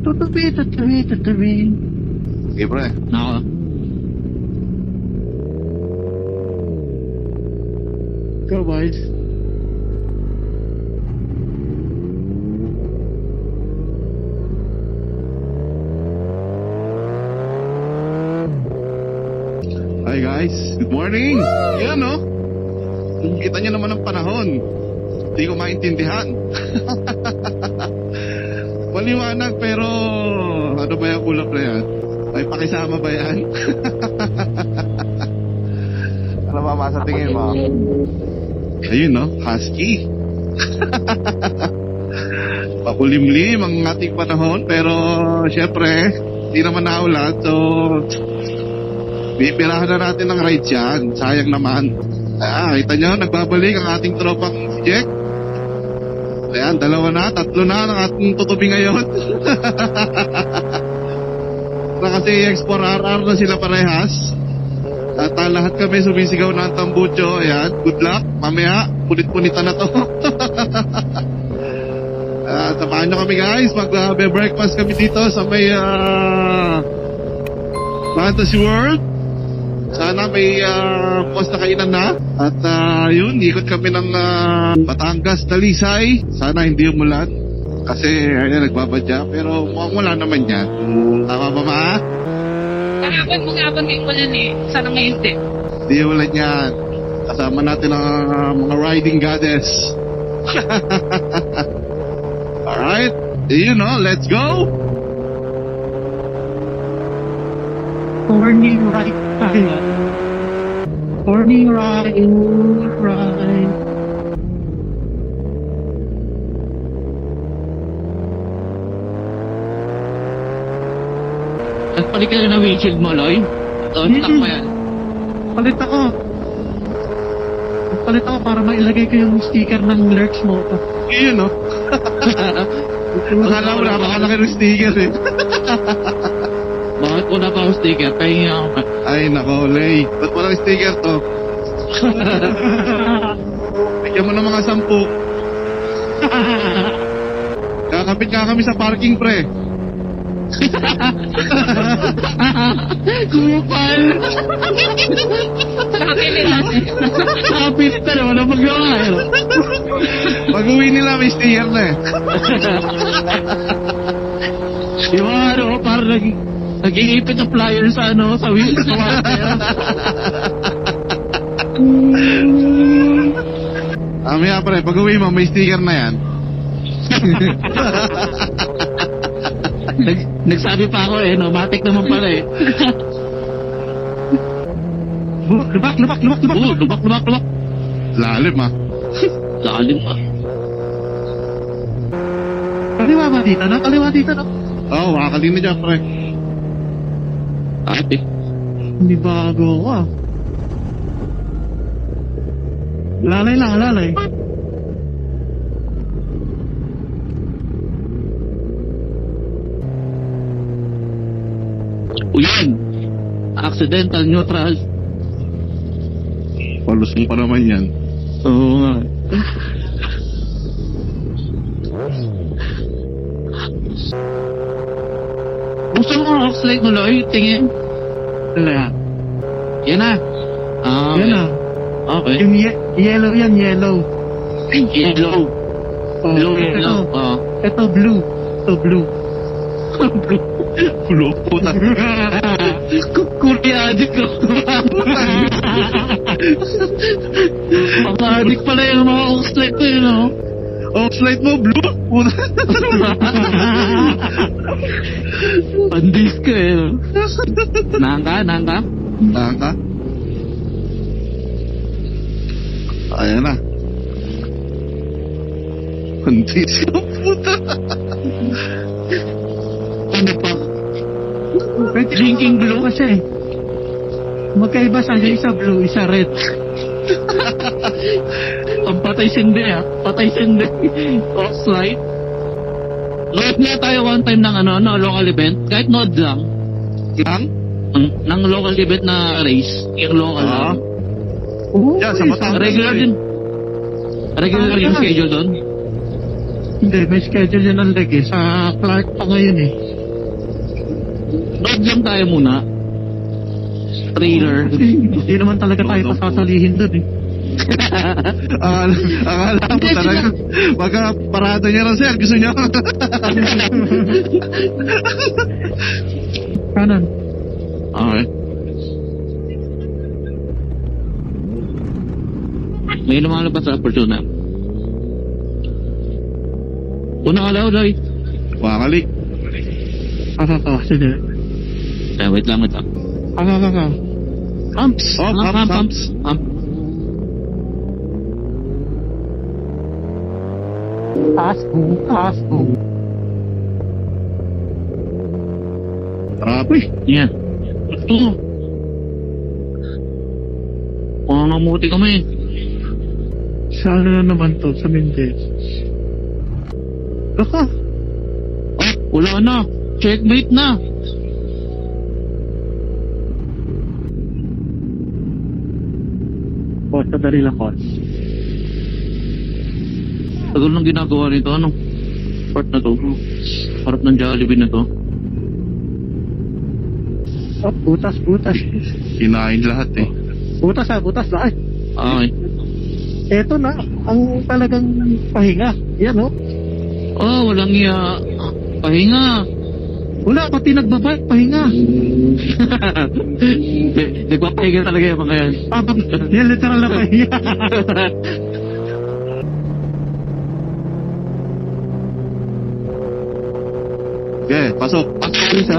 Tutubi. Okay, pre. Nako. Go, boys. Hi guys, good morning. Yan no. Kita niyo naman ang panahon. Hindi ko maintindihan. Maliwanag pero ano ba yung kulap na yan? May pakisama ba yan? Ano ba masa tingin mo? Ayun no, husky. Pakulimlim ang ating panahon pero syempre hindi naman naulan so bibirahan na natin ng ride yan. Sayang naman. Kita nyo, nagbabalik ang ating tropang si Jack. Ayan, 2 na, 3 na ang ating tutubi ngayon. Kasi X4RR na sila parehas. At lahat kami sumisigaw na ang tambucho. Ayan, good luck. Mamaya, punit-punitan na to. Samahan nyo kami guys. Mag-breakfast kami dito sa may Fantasy World. Sana may post na kainan na. At yun, ikot kami ng Batangas, Dalisay. Sana hindi umulan. Kasi ayan, nagbabadya. Pero mukhang wala naman yan. Tama ba ma? Kahapon mo ngayong ulan eh. Sana ngayon din. Hindi ulan yan. Kasama natin ang mga riding goddess. Alright. You know, let's go. Morning right. Morning right. Nagpalit ka na ng windshield mo, Loy? Tak mo yan. Palit ako para mailagay ko yung sticker ng lurch mo. Yun no. Akala mo napakalaki ng sticker eh. Bakit wala pa ako sticker? Pahingi ako pa. Ay nako, Lay. Ba't walang sticker to? Bigyan mo ng mga 10. Kakapit ka kami sa parking, pre. Kupal! Nakapit ka na, wala magawa eh. Pag-uwi nila, may sticker na eh. Di ba ano, parang nag-iipit na flyer sa ano, sa window sa wala. Mamaya pre, pag-uwi mo, may sticker na yan. Nagsabi pa ako eh, no? Matik naman pala eh. Lubak. Lubak. Lalim ah. Lalim ah. Kaliwa dito na. Oo, makakalina dyan, pre. Ate. Hindi bago ako ah. Lalay. Uyan! Accidental neutral. Palusong pa naman yan. Oo nga. Gusto mo ang off-slide mo, Loy? Tingin. Wala. Yan na. Yan na. Okay. Yung yellow yan, yellow. Yellow. Blue. Ito blue. Blue. Pulo, puta. Kuli adik ko. Mga adik pala yung mga off-slide ko yun, no? Off-slide mo, blue? Puta. Pandis ka eh, no? Nangka? Naka? Ayan na. Pandis ka, puta. Ano pa? Drinking blue kasi. Magkaiba sa isa blue, isa red. Ang patay sindi ah. Patay sindi. Off-slide. Load na tayo one time ng ano, no, local event. Kahit nod lang. Ng local event na race. Yung local lang. Yeah, sa Batangas. Regular din. Regular yung schedule doon. Hindi, may schedule yun ang leg eh. Sa Clark pa ngayon eh. Load lang tayo muna. Trailer. Kasi hindi naman talaga tayo pasasalihin dun eh. Akala mo talaga. Baka parada niya rin, sir. Gusto niya. Kanan. Okay. May lumalabas sa aperture na. Una ka lang, Loy. Wakali. Sige. Kaya wait lang. Pumps. Oh, pumps. Pump. Taas mo. Uy. Yan. Ito. Pangamuti kami. Saan na naman to? Sa Mendez. Baka. Ah, wala na. Checkmate na. Costa Darila Coast. Tagal nang ginagawa nito. Anong part na to? Harap ng Jollibee na to. Oh, butas. Kinain lahat eh. Butas lahat. Okay. Eto na, ang talagang pahinga. Yan oh. Oh, walang iya. Pahinga. Wala, pati nagbabike, pahinga. Nagpapahinga talaga yung mga yan. Yan literal na pahinga. Okay, pasok. Isa.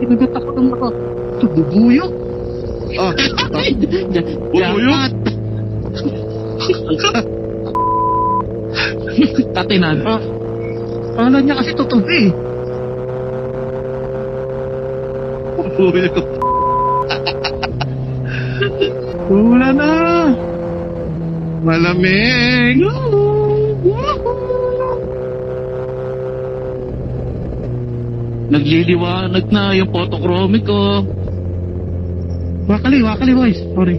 Kinagat ako ng mga bubuyo. Ah, Jakat. Katinan. Kala niya kasi tutubi. bubuyo. Wala na. Malamig. Nagliliwanag na yung photochromic ko. Wakali boys. Sorry.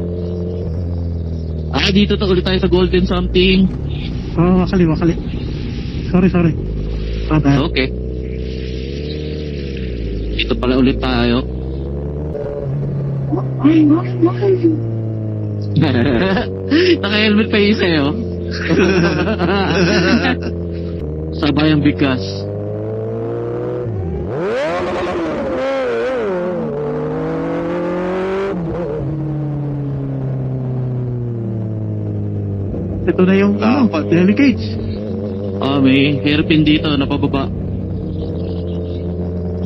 Ah, dito to ulit tayo sa golden something. Oh, wakali. Sorry. Bad. Okay. Dito pala ulit tayo. Naka-helmet pa yung sa'yo. Sabay ang bigas. Ito na yung Dapat. delicates. Ah, may hairpin dito na pababa.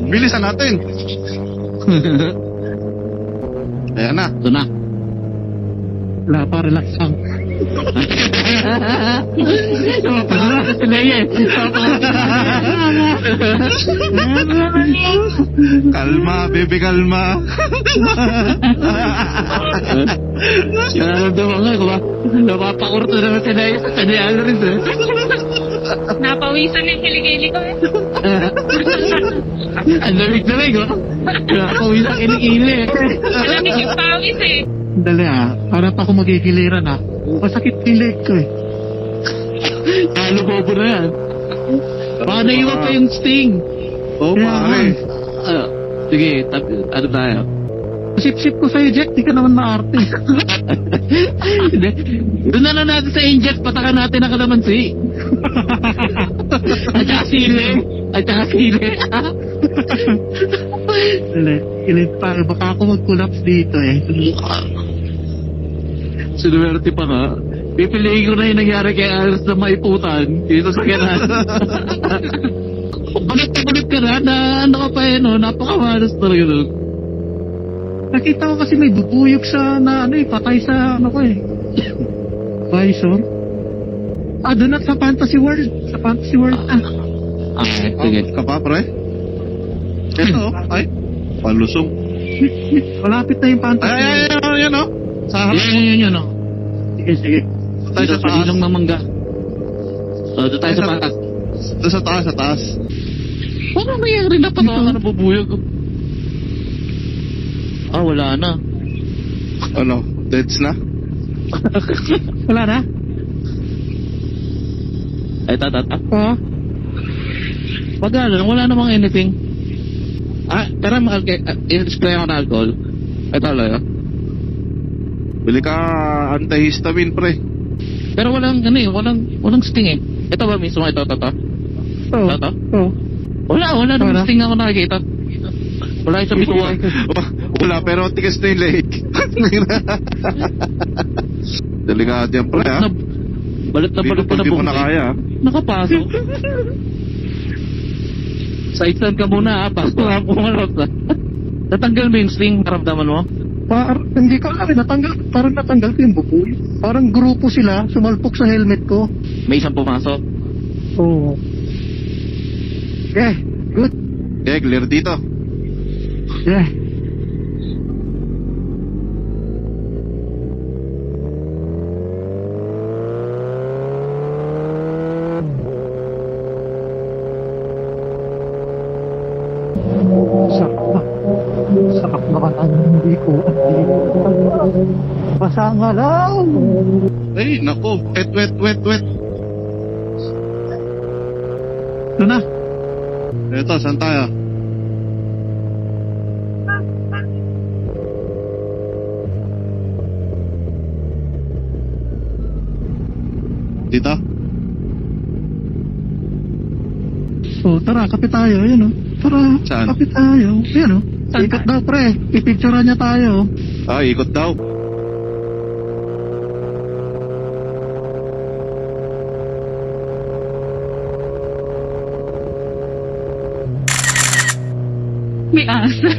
Bilisan natin. Ayan na. Ito na. Wala pa, relax lang. Kalma, baby, kalma. Nararamdaman nga ko ba? Napapakurto naman si Naya sa kanyalo rin eh. Napawisan yung kilikili ko eh. Ang lamig oh. Napapawisan kilikili eh. Malamig yung pawis eh. Dali para pa ako magigiliran Masakit kilig ko eh. Halo bobo na yan. Baka naiwan pa yung sting. Oh, pare. Sige, ano tayo? Sip-sip ko sa'yo, Jack. Di ka naman maarte. Hindi. Doon na lang natin sa inject, patakan natin ang kalamansi. At saka sili. Dali, kilig pa. Baka ako mag-collapse dito eh. Sinuwerte pa nga. Pipiliin ko na yung nangyari kay Alice na maiputan dito sa kanan. Balik ka na ano ka pa no? Napakamalas talaga nun. Nakita ko kasi may bubuyog sa patay sa Bison. Doon na sa Fantasy World. Okay, sige. Ka pa, pre? Ito, ay. Palusong. Malapit na yung Fantasy World. Ay, yan, oh. Sa harap. Yan, no? Sige. Tayo sa taas. Ilong ng mangga. Doon tayo sa patas. Doon sa taas. Paano nangyari na patawa ka na bubuyog? Wala na. Ano, deads na? Wala na? Ito. Oh, Pag wala namang anything. Tara, i-spray ako ng alcohol. Ito, Loyo. Bili ka antihistamine, pre. Pero walang sting eh. Ito ba mismo? Ito. oh, Ito? oh. Wala namang Wala. sting ako nakikita. Wala yung sa bituan. Wala, pero tigas na yung leg. Delikado yan, pre, ha? Balit na Dito pag di mo na kaya. Nakapasok. Saitan ka muna, pasok na ako malot. Natanggal mo yung sting, naramdaman mo? Hindi ko alam, parang natanggal ko yung buboy. Parang grupo sila, sumalpok sa helmet ko. May isang pumasok. Oh. Good. Okay, clear dito. Yeah. Sarap naman ang hindi ko. Basa nga lang. Ay, nako. Wet. Ito na. Eto, saan tayo? Dito? So, tara, kapit tayo. Ayan o. Tara, Saan? kapit tayo. Ayan o. Ikot daw, pre. Pipicturean niya tayo. Ikot daw. May asa.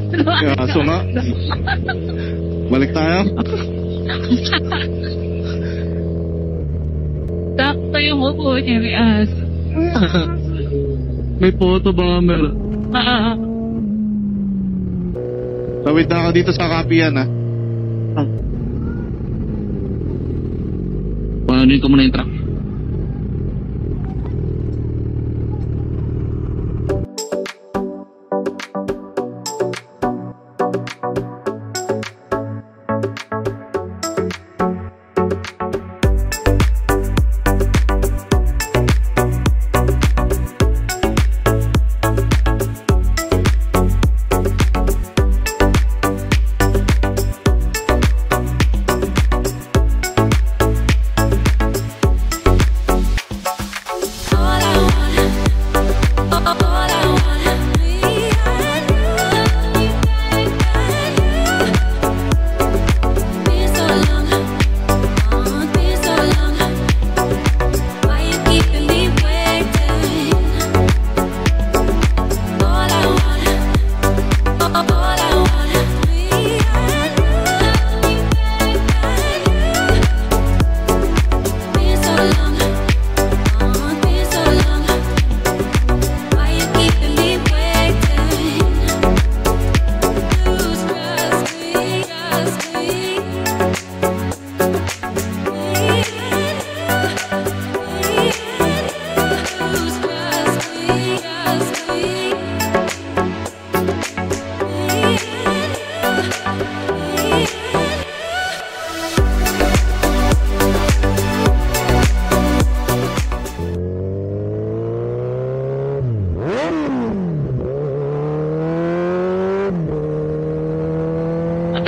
Kaya aso nga. Balik tayo. Sakto yung upo niya, may asa. May photo ba, Mel? Tawid na ka dito sa kapiyan, ha? Panunin ko muna yung truck.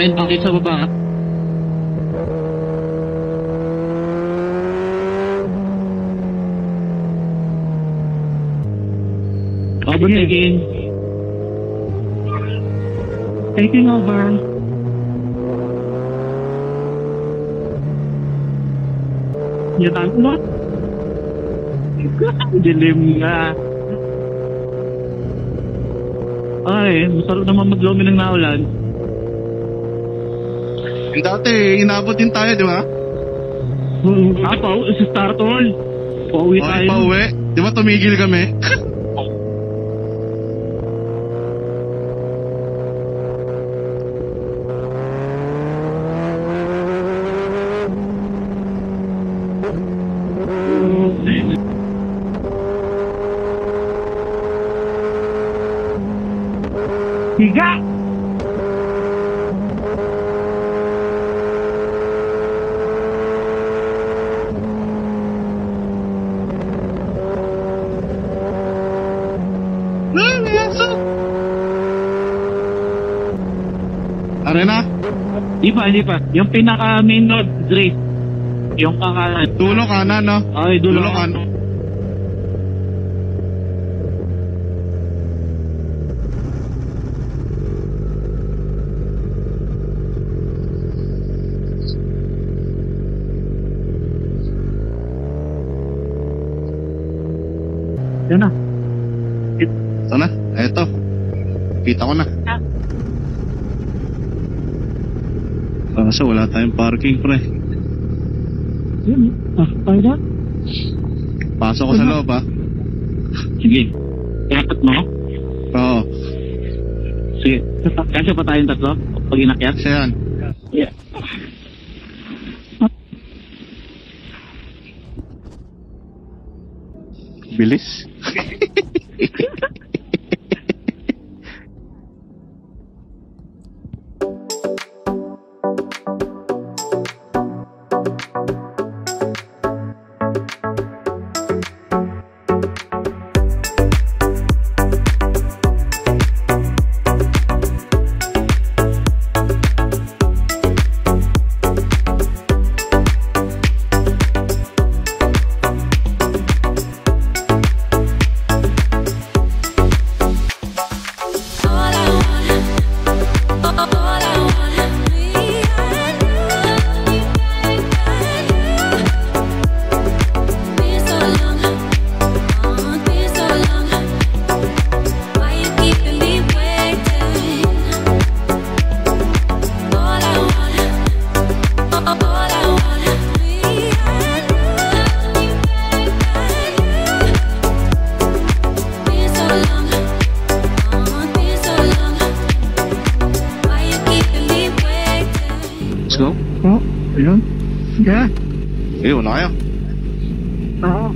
Antayin pa kayo sa baba. Overtaking. Taking over. Yan mo? Dilim nga. Ay, masarap naman maglumi ng naulan. Yung dati, inabot din tayo, di ba? Sa start all. Pauwi tayo. Pauwi. Di ba tumigil kami? Higa! Hindi pa. Yung pinaka main road, Dre. Yung kakanan. Dulo kanan, no? Ay, dulo Dulo kanan. Yan na. Ito na. Eto. Kita ko na. Kaso wala tayong parking, pre. Yun, tayo na. Pasok ko sa loob, ha? Sige. Inakit mo? Oo. Sige. Kasi pa tayong tatlo? Pag inakyat? Kasi yan. Yeah. Bilis. Let's go. Oh, ayun. Yeah. Eh, una kayo. Oo.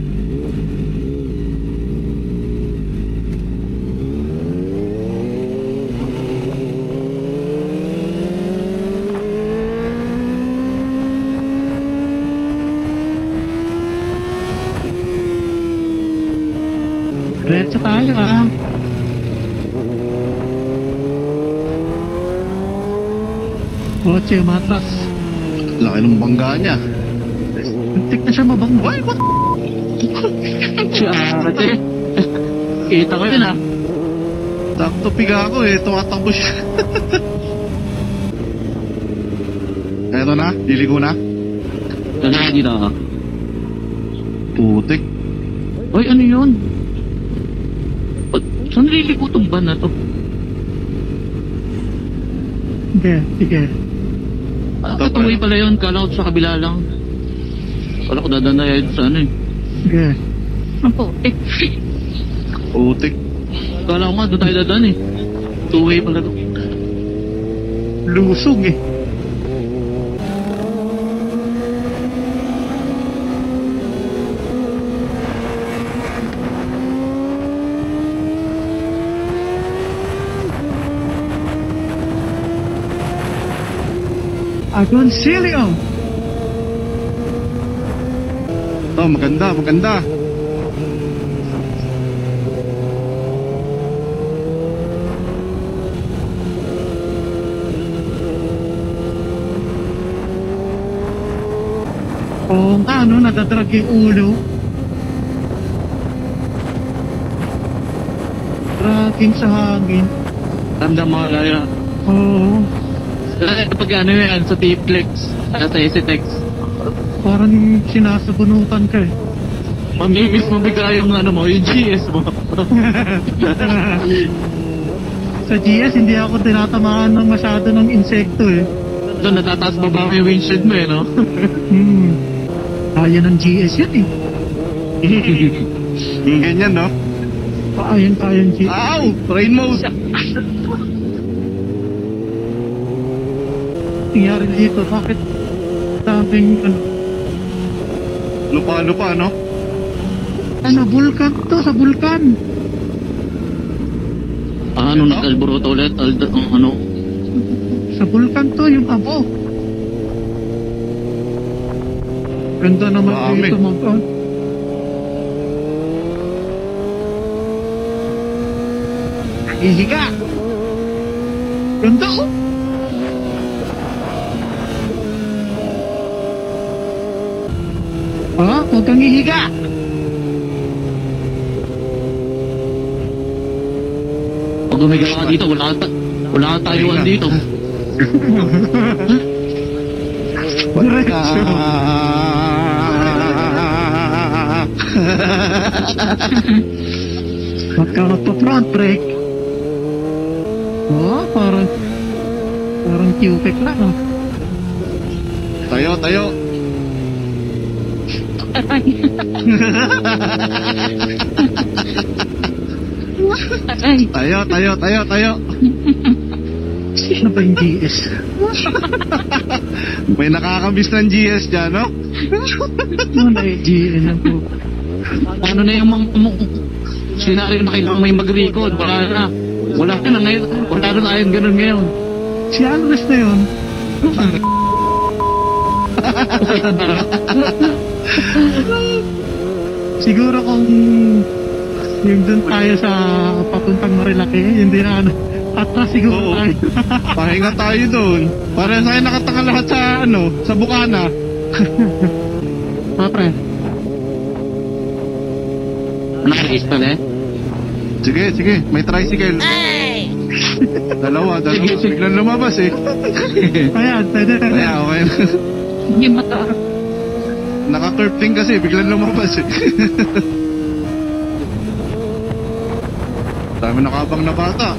Diretso tayo ah. Kotse, matras. Laki ng bangga niya. Muntik na siya mabangga. Ay, ba't? Si ate. Kita ko yun ah. Takto piga ako eh. Tumatakbo siya. Eto na. Liligo na. Kaya dito ah. Putik. Uy, ano yun? Saan nililiko itong van na to? Sige, sige. Katuloy pala yun. Kala ko sa kabila lang. Kala ko dadanayan sa ano eh. Sige. Opo. Putik. Kala ko nga doon tayo dadaan eh. Two-way pala to. Lusog eh. Agoncillo! Oh, maganda, maganda. Oo nga, no? Nadadrag yung ulo. Dragging sa hangin. Ramdam mo kaya. Oo. Pag ano yan, sa T-Flex. Sa STX. Parang sinasabunutan ka eh. Mamimiss mo bigla yung ano mo, yung GS mo. Sa GS, hindi ako tinatamaan ng masyado ng insekto eh. Doon natataas baba mo yung windshield mo eh, no? Kaya ng GS yan eh. Yung ganyan, no? Kaya ng GS. Ow! Rain mode! Nangyari dito, bakit daming Lupa-lupa, no? ano, vulkan to, sa vulkan. Ano, nag-alboroto ulit? Ano? Sa vulkan to, yung abo. Ganda naman Dami. dito mag Ihiga. Ganda oh. Huwag kang hihiga. Pag umiga ka dito, wala ka tayuan dito. Diretso. Huwag ka magpa-front brake. Parang Q-Tech lang. Tayo, tayo. Aray. Tayo. Sino ba yung GS? May nakakamiss ng GS dyan, no? Ano na yung GS lang po? Ano na yung senaryo na kailangan may mag-record? Wala na ngayon. Wala na tayong ganun ngayon. Si Alves na yun. Siguro kung yung dun tayo sa papuntang Marilaki, hindi na ano. Atras siguro Oo. tayo. Pahinga tayo doon. Para sa'yo nakatanga lahat sa Bukana. Pre. Nakakis pala eh. Sige. May tricycle. Dalawa. Sige. Biglang lumabas eh. Ayan, pwede. Kaya okay na. Hindi mata. Naka-curve din kasi. Biglang lumabas eh. Dami nakabang na bata.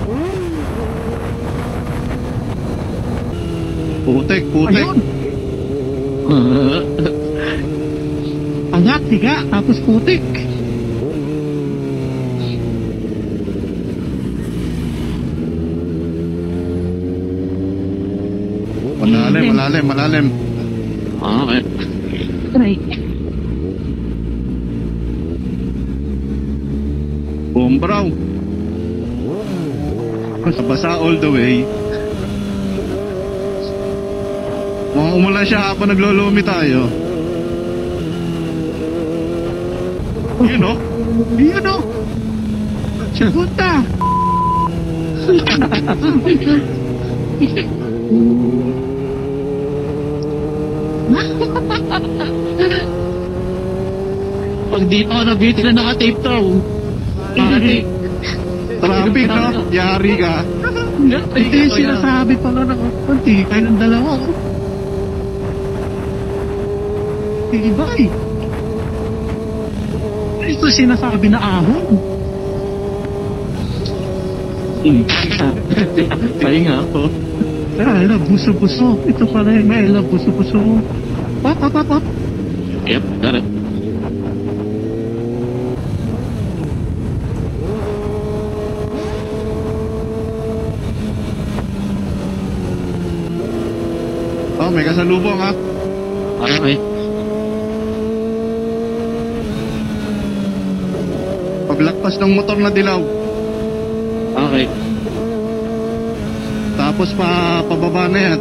Putek. Ayun. Angat, tiga, tapos putik. Malalim. Okay. Aray. Bombraw. Basa all the way. Mukhang umulan siya habang naglolumi tayo. Yun o. Yun o. Punta. Pag dito ako nabiti na naka-tape to. Naka-tape. Traffic no? Yari ka. Ito yung sinasabi pala na konti kayo ng dalawa. Iba eh. Ito sinasabi na ahon. Pahinga ako. Alam, buso-buso. Ito pala yung may alam, buso-buso. Pop. Yep, got it. Oh, may kasalubong ha. Okay. Paglakpas ng motor na dilaw. Okay. Tapos pababa na yan.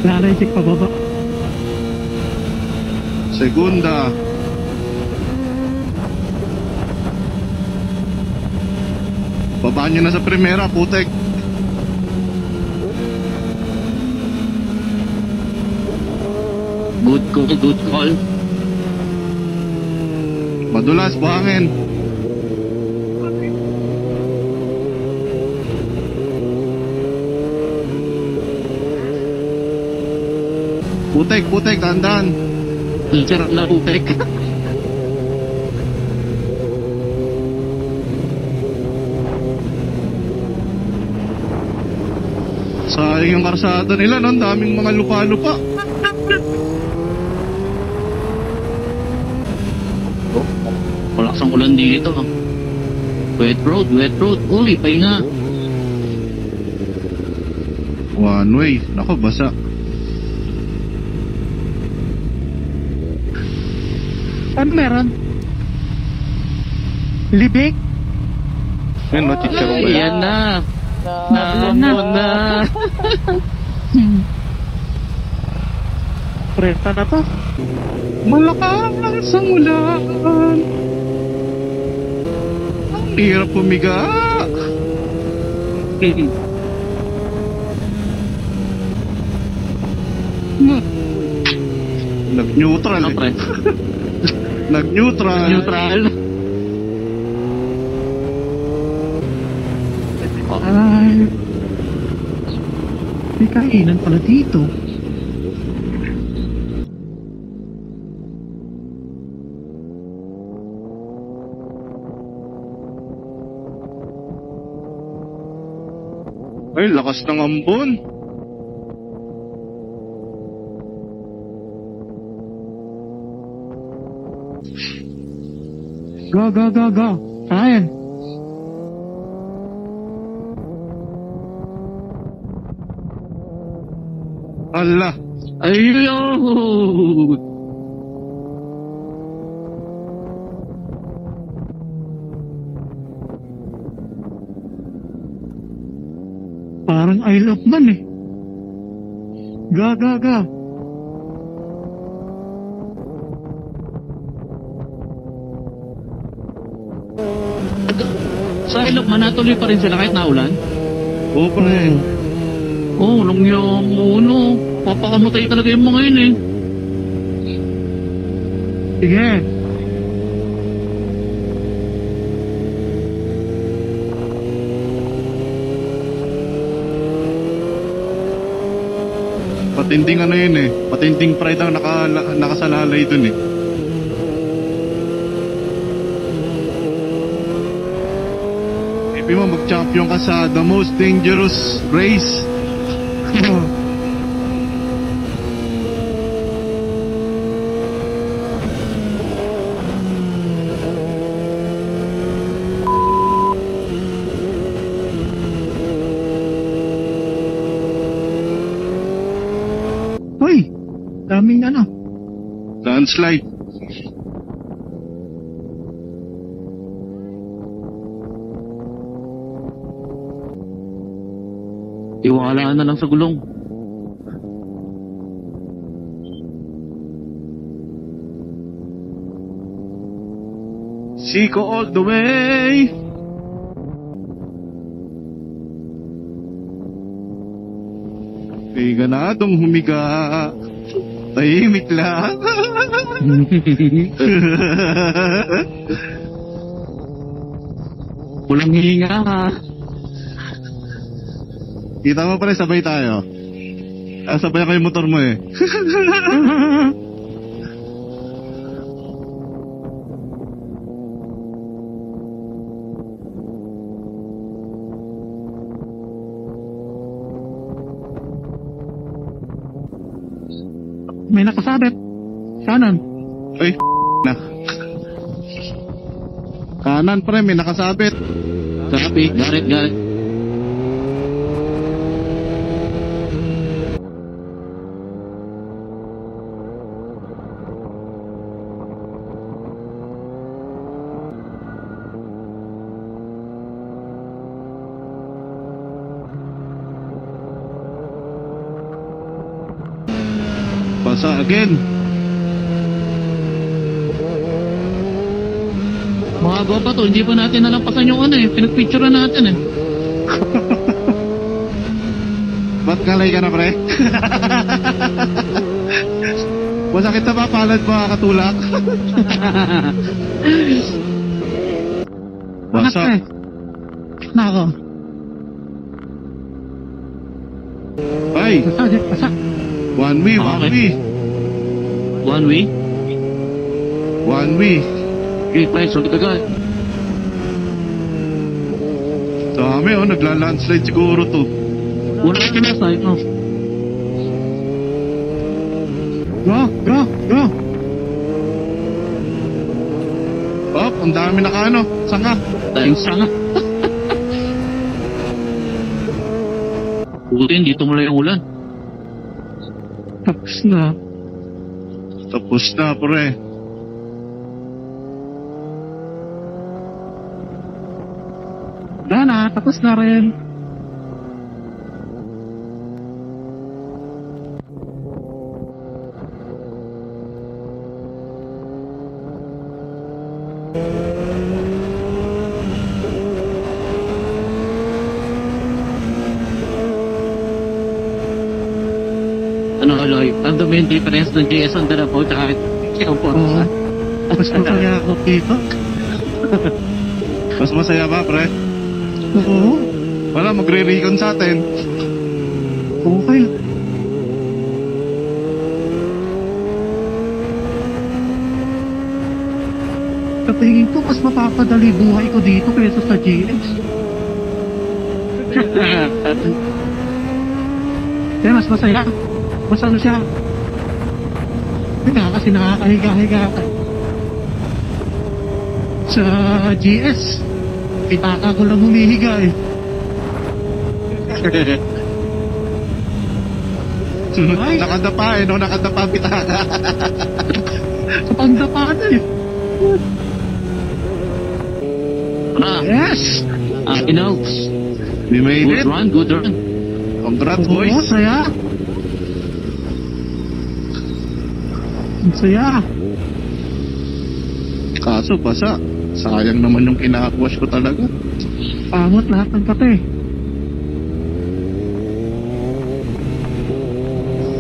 Lalay-check pababa. Segunda. Babaan nyo na sa primera, putek. Good call. Madulas, buhangin. Putek, tandaan. Sarap na putek. Sayang yung karsada nila, no? Ang daming mga lupa-lupa. Malakas ang ulan dito. Wet road. Uy, pahinga. One way. Nako, basa. Ano meron? Libig? Yan, no? Chicharon ba yan? Ayan na. Nabulan na. Nahamon na. Preta na to. Malakas ang ulan. Ang hirap pumiga. Nag-neutral Ano, eh. pre? Nag-neutral. Neutral. Ay. May kainan pala dito. Ay, lakas ng ambon. Go, go, go, go. Ryan. Ala. Ayun. Parang Isle of Man eh. Go, go, go. Sa ilog, manatuloy pa rin sila kahit naulan. Oo, pre. Oo, nung yung uno, papakamatay talaga yung mga yun eh. Sige. Patinding ano yun eh. Patinding pride ang nakasalalay dun eh. Ipi mo mag-champion ka sa the most dangerous race. Hoy, daming ano. Landslide. Iwalaan na lang sa gulong. Siko all the way. May ganadong humiga. Tahimik lang. Walang hihinga ka. Kita mo pare, sabay tayo. Sabay ako yung motor mo eh. May nakasabit. Kanan. Ay, na. Kanan pre, may nakasabit. Copy, got it, got it. Basa again. Mga gopa to, hindi pa natin nalampasan yung ano eh. Pinagpicture natin eh. Ba't kalay ka na pre? Masakit na ba palad mga katulak? Basa. Anak eh. Nako. Ay, Basa. one way, one Okay. way. One way. One way. Okay, play, sulit agad. Dami oh, nagla-landslide siguro to. Wala ka na sa no. Go, go, go. Oh, ang dami naka sanga. Tayong sanga. Buti hindi tumulay ang ulan. Tapos na. Tapos na pre. Dana, tapos na rin. ano, Aloy, ang dumi yung difference ng GS on the road at yung Oo. Forza. Mas masaya ako dito. Mas masaya ba, pre? Oo. Wala, magre-recon sa atin. Okay. Sa tingin ko, mas mapapadali buhay ko dito kaysa sa GX. Kaya mas masaya. Mas ano siya. Kaya kasi nakakahiga-higa ka. Sa GS, pitaka ko lang humihiga eh. Ay. Nakadapa eh, no? Nakadapa pitaka. Sa pagdapaan eh. Yes! Inox. We made it. Good run, good run. Congrats, Oo, boys. saya. Ang saya. Kaso, basa. Sayang naman yung kinakwash ko talaga. Pangot lahat ng kape.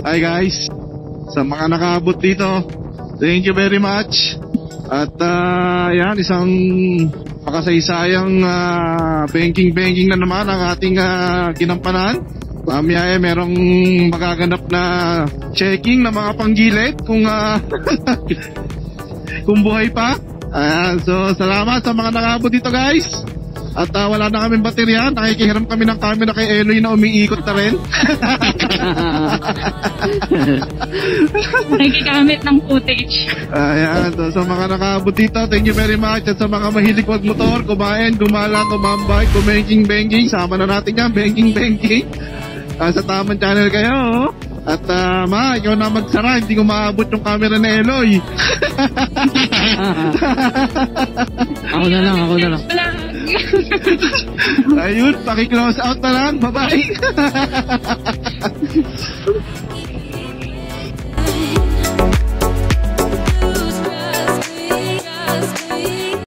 Hi guys, sa mga nakaabot dito, thank you very much. At yan, isang makasaysayang banking na naman ang ating ginampanan. Mamaya merong magaganap na checking ng mga panggilid kung kung buhay pa. So salamat sa mga nakaabot dito guys. At wala na kaming baterya, nakikihiram kami ng camera kay Eloy na umiikot na rin. Nakikigamit ng footage. Ayan, so sa mga nakaabot dito, thank you very much. At sa mga mahilig magmotor, kumain, gumala, tumambay, kumenking-benking, sama na natin yan, benking-benking. Sa tamang channel kayo. At ma, ikaw na magsara, hindi ko maabot yung camera ni Eloy. Ako na lang. Vlog. Ayun, paki-close out na lang. Bye-bye.